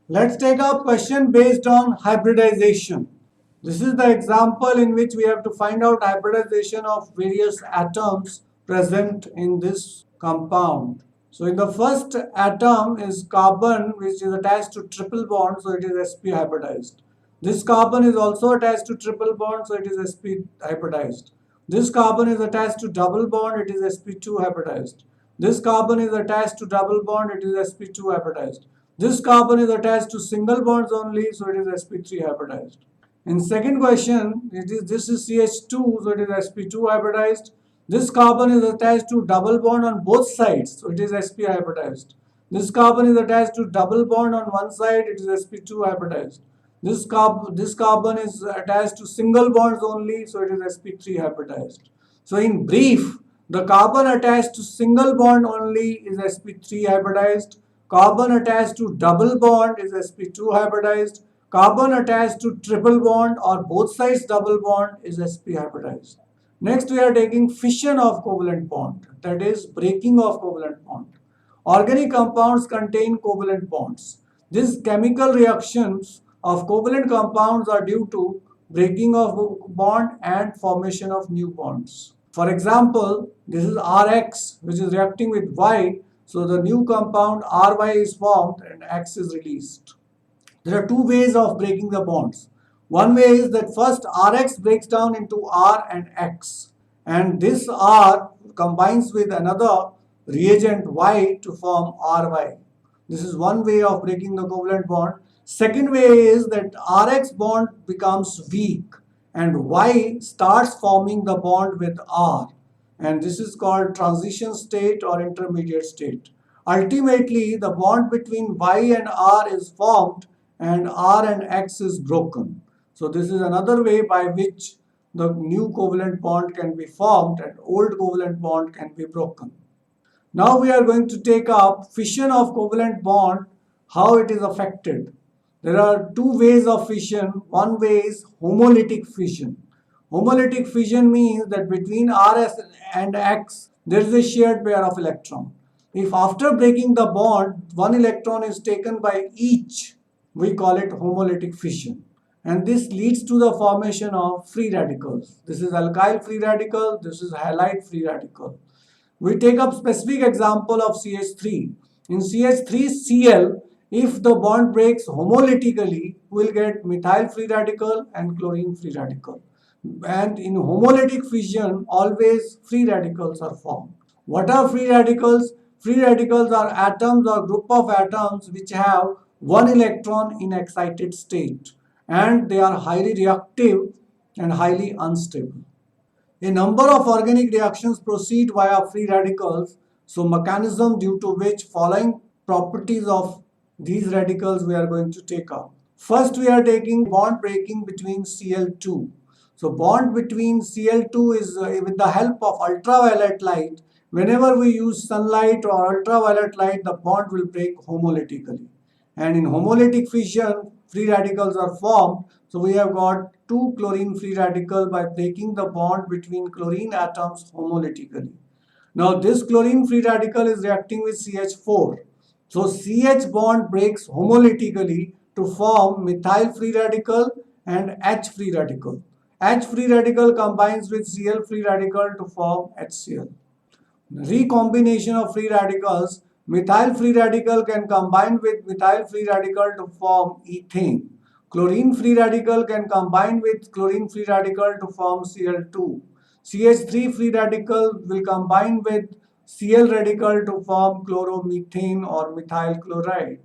Let's take up question based on hybridization. This is the example in which we have to find out hybridization of various atoms present in this compound. So in the first atom is carbon, which is attached to triple bond, so it is sp hybridized. This carbon is also attached to triple bond, so it is sp hybridized. This carbon is attached to double bond, it is sp2 hybridized. This carbon is attached to double bond, it is sp2 hybridized. This carbon is attached to single bonds only, so it is sp3 hybridized. In second question, this is CH2, so it is sp2 hybridized. This carbon is attached to double bond on both sides, so it is sp hybridized. This carbon is attached to double bond on one side, it is sp2 hybridized. This carbon is attached to single bonds only, so it is sp3 hybridized. So in brief, the carbon attached to single bond only is sp3 hybridized. Carbon attached to double bond is sp2 hybridized. Carbon attached to triple bond or both sides double bond is sp hybridized. Next, we are taking fission of covalent bond, that is breaking of covalent bond. Organic compounds contain covalent bonds. These chemical reactions of covalent compounds are due to breaking of bond and formation of new bonds. For example, this is Rx, which is reacting with Y, so the new compound Ry is formed and X is released. There are two ways of breaking the bonds. One way is that first Rx breaks down into R and X, and this R combines with another reagent Y to form Ry. This is one way of breaking the covalent bond. Second way is that Rx bond becomes weak and Y starts forming the bond with R, and this is called transition state or intermediate state. Ultimately, the bond between Y and R is formed and R and X is broken. So this is another way by which the new covalent bond can be formed and old covalent bond can be broken. Now we are going to take up fission of covalent bond, how it is affected. There are two ways of fission. One way is homolytic fission. Homolytic fission means that between Rs and X there is a shared pair of electrons. If after breaking the bond one electron is taken by each, we call it homolytic fission. And this leads to the formation of free radicals. This is alkyl free radical, this is halide free radical. We take up specific example of CH3. In CH3Cl, if the bond breaks homolytically, we will get methyl free radical and chlorine free radical. And in homolytic fission, always free radicals are formed. What are free radicals? Free radicals are atoms or group of atoms which have one electron in excited state, and they are highly reactive and highly unstable. A number of organic reactions proceed via free radicals, so mechanism due to which following properties of these radicals we are going to take up. First, we are taking bond breaking between Cl2. So bond between Cl2 is with the help of ultraviolet light. Whenever we use sunlight or ultraviolet light, the bond will break homolytically. And in homolytic fission, free radicals are formed. So we have got two chlorine free radicals by breaking the bond between chlorine atoms homolytically. Now this chlorine free radical is reacting with CH4. So CH bond breaks homolytically to form methyl free radical and H free radical. H free radical combines with Cl free radical to form HCl. Recombination of free radicals, methyl free radical can combine with methyl free radical to form ethane. Chlorine free radical can combine with chlorine free radical to form Cl2. CH3 free radical will combine with Cl radical to form chloromethane or methyl chloride.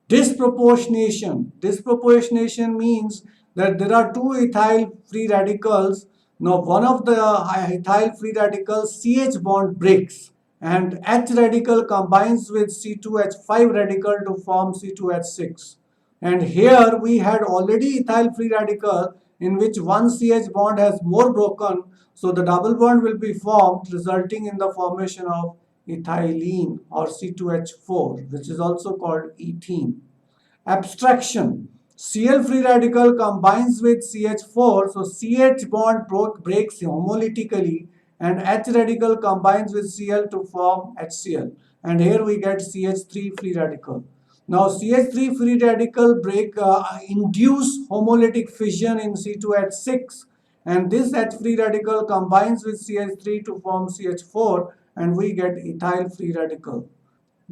Disproportionation. Disproportionation means that there are two ethyl free radicals. Now one of the ethyl free radicals CH bond breaks and H radical combines with C2H5 radical to form C2H6. And here we had already ethyl free radical in which one CH bond has more broken, so the double bond will be formed, resulting in the formation of ethylene or C2H4, which is also called ethene. Abstraction. Cl free radical combines with CH4, so CH bond breaks homolytically and H radical combines with Cl to form HCl. And here we get CH3 free radical. Now CH3 free radical induce homolytic fission in C2H6, and this H free radical combines with CH3 to form CH4, and we get ethyl free radical.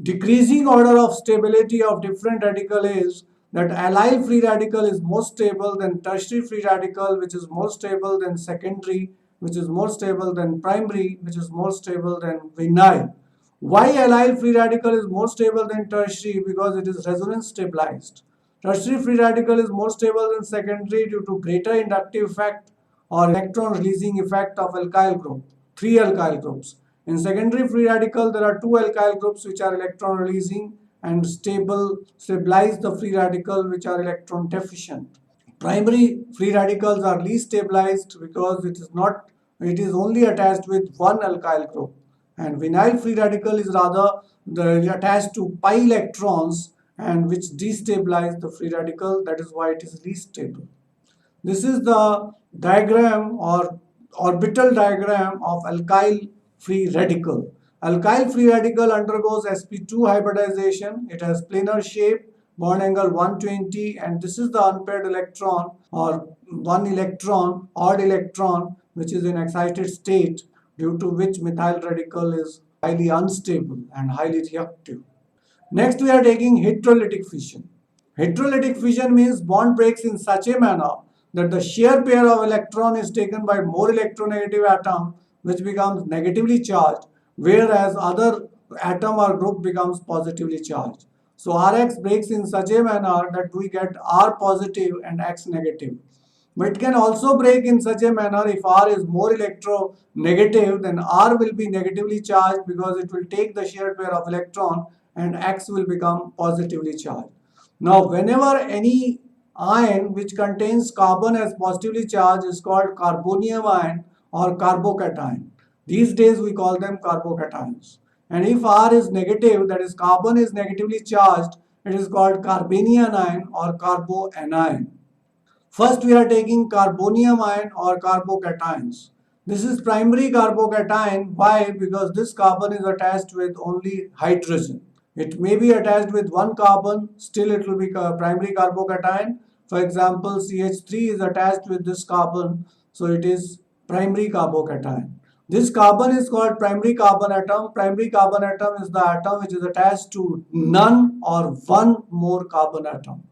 Decreasing order of stability of different radical is that allyl free radical is more stable than tertiary free radical, which is more stable than secondary, which is more stable than primary, which is more stable than vinyl. Why allyl free radical is more stable than tertiary? Because it is resonance stabilized. Tertiary free radical is more stable than secondary due to greater inductive effect or electron releasing effect of alkyl group, three alkyl groups. In secondary free radical, there are two alkyl groups which are electron releasing and stabilize the free radical which are electron deficient. Primary free radicals are least stabilized because it is only attached with one alkyl group, and vinyl free radical is rather attached to pi electrons and which destabilize the free radical. That is why it is least stable. This is the diagram or orbital diagram of alkyl free radical. Alkyl free radical undergoes sp2 hybridization. It has planar shape, bond angle 120, and this is the unpaired electron or one electron, odd electron, which is in excited state, due to which methyl radical is highly unstable and highly reactive. Next, we are taking heterolytic fission. Heterolytic fission means bond breaks in such a manner that the shear pair of electron is taken by more electronegative atom, which becomes negatively charged, whereas other atom or group becomes positively charged. So Rx breaks in such a manner that we get R positive and X negative. But it can also break in such a manner if R is more electronegative, then R will be negatively charged because it will take the shared pair of electron, and X will become positively charged. Now, whenever any ion which contains carbon as positively charged is called carbonium ion or carbocation. These days we call them carbocations. And if R is negative, that is carbon is negatively charged, it is called carbanium ion or carboanion. First, we are taking carbonium ion or carbocations. This is primary carbocation. Why? Because this carbon is attached with only hydrogen. It may be attached with one carbon, still it will be primary carbocation. For example, CH3 is attached with this carbon, so it is primary carbocation. This carbon is called primary carbon atom. Primary carbon atom is the atom which is attached to none or one more carbon atom.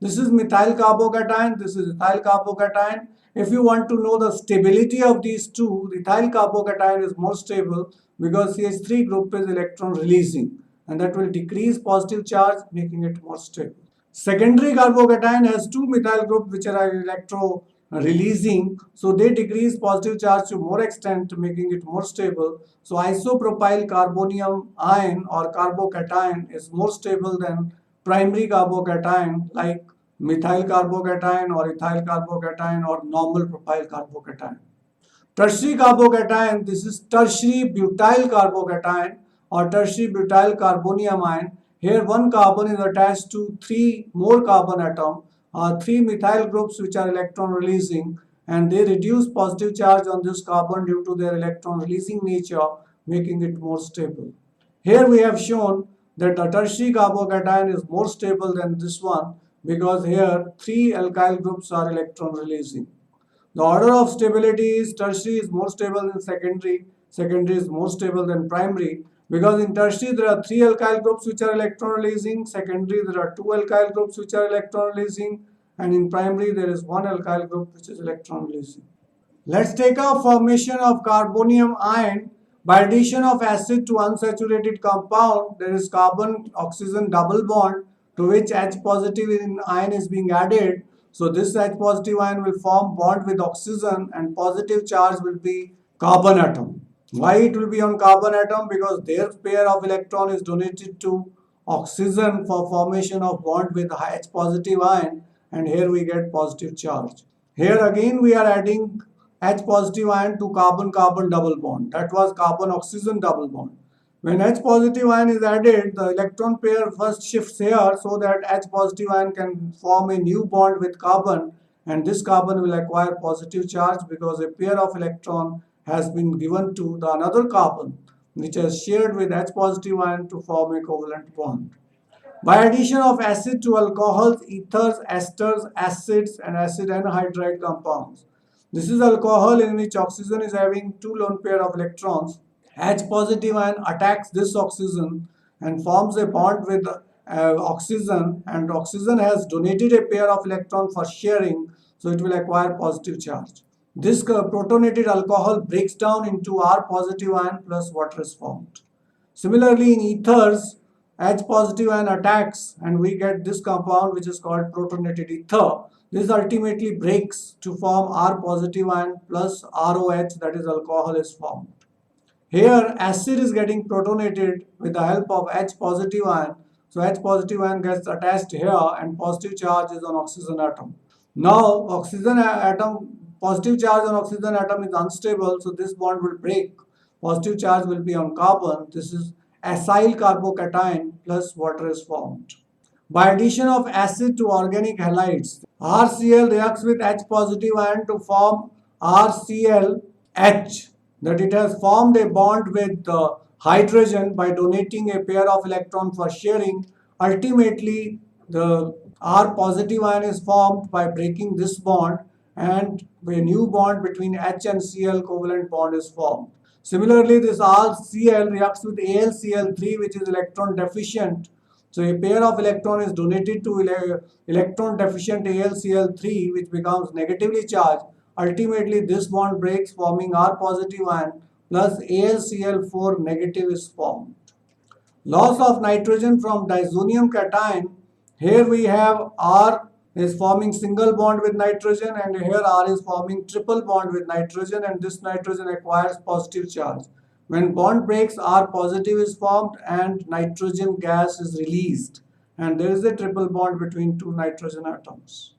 This is methyl carbocation, this is ethyl carbocation. If you want to know the stability of these two, the ethyl carbocation is more stable because CH3 group is electron releasing, and that will decrease positive charge, making it more stable. Secondary carbocation has two methyl groups which are electron releasing, so they decrease positive charge to more extent, making it more stable. So isopropyl carbonium ion or carbocation is more stable than primary carbocation like methyl carbocation or ethyl carbocation or normal propyl carbocation. Tertiary carbocation, this is tertiary butyl carbocation or tertiary butyl carbonium ion. Here one carbon is attached to three more carbon atom or three methyl groups which are electron releasing, and they reduce positive charge on this carbon due to their electron releasing nature, making it more stable. Here we have shown that the tertiary carbocation is more stable than this one because here three alkyl groups are electron releasing. The order of stability is tertiary is more stable than secondary, secondary is more stable than primary, because in tertiary there are three alkyl groups which are electron releasing, secondary there are two alkyl groups which are electron releasing, and in primary there is one alkyl group which is electron releasing. Let's take a formation of carbonium ion. By addition of acid to unsaturated compound, there is carbon oxygen double bond to which H positive ion is being added. So this H positive ion will form bond with oxygen and positive charge will be carbon atom. Why it will be on carbon atom? Because their pair of electron is donated to oxygen for formation of bond with H positive ion, and here we get positive charge. Here again we are adding H positive ion to carbon-carbon double bond. That was carbon-oxygen double bond. When H positive ion is added, the electron pair first shifts here so that H positive ion can form a new bond with carbon, and this carbon will acquire positive charge because a pair of electron has been given to the another carbon which has shared with H positive ion to form a covalent bond. By addition of acid to alcohols, ethers, esters, acids, and acid anhydride compounds. This is alcohol in which oxygen is having two lone pair of electrons. H positive ion attacks this oxygen and forms a bond with oxygen, and oxygen has donated a pair of electrons for sharing, so it will acquire positive charge. This protonated alcohol breaks down into R positive ion plus water is formed. Similarly, in ethers, H positive ion attacks and we get this compound which is called protonated ether. This ultimately breaks to form R positive ion plus ROH, that is alcohol is formed. Here acid is getting protonated with the help of H positive ion. So H positive ion gets attached here and positive charge is on oxygen atom. Now oxygen atom, positive charge on oxygen atom is unstable, so this bond will break. Positive charge will be on carbon. This is acyl carbocation plus water is formed. By addition of acid to organic halides, RCl reacts with H positive ion to form RClH, that it has formed a bond with hydrogen by donating a pair of electrons for sharing. Ultimately, the R positive ion is formed by breaking this bond and a new bond between H and Cl covalent bond is formed. Similarly, this RCl reacts with AlCl3 which is electron deficient. So a pair of electron is donated to electron deficient AlCl3 which becomes negatively charged. Ultimately, this bond breaks forming R positive ion plus AlCl4 negative is formed. Loss of nitrogen from disonium cation. Here we have R is forming single bond with nitrogen and here R is forming triple bond with nitrogen and this nitrogen acquires positive charge. When bond breaks, R positive is formed and nitrogen gas is released and there is a triple bond between two nitrogen atoms.